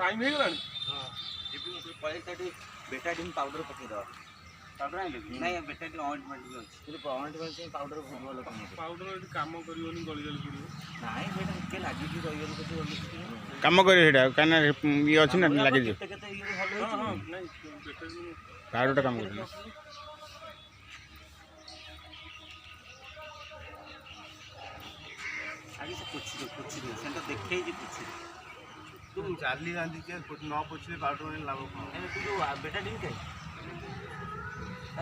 time है Betadine powder पकेदवा powder आइले नहीं बेटाडिन ऑइंटमेंट भी अछि ऑइंटमेंट से पाउडर बहुत भलो काम पाउडर काम करियोनी गली गली पड़ियो नाही बेटा के लागी कि रहियो तो काम करियो हेडा काना ये अछि ना लागे जे केते ये भलो हां नहीं बेटाडिन पाउडर काम करियो आगे से कुछ सेंटर देखे जी कुछ तुम चाली गांधी के न पूछले पाउडर में लाभ नहीं तू जो बेटाडिन के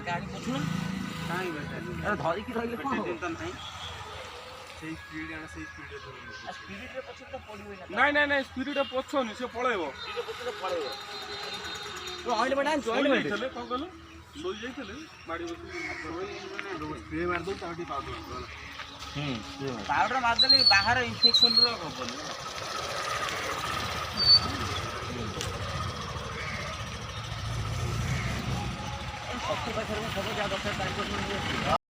गाड़ी पूछ ना नहीं बेटाडिन अरे धरी की रहिले कोन बेटाडिन तो नहीं सही स्पीड आना सही स्पीड रे स्पीड रे पछ तो पड़ियो ना नहीं नहीं स्पीड रे पछोनी से पळेबो स्पीड पछ तो पड़ेयो तो ऑयल बटा ऑयल बटा चले कोन कहलो सोई जाइतले माडी बसी स्प्रे मार दो ताटी पाउडर पाउडर मार देले बाहर इन्फेक्शन रो होबो शक्ति पाखर में सब जा दरकार तार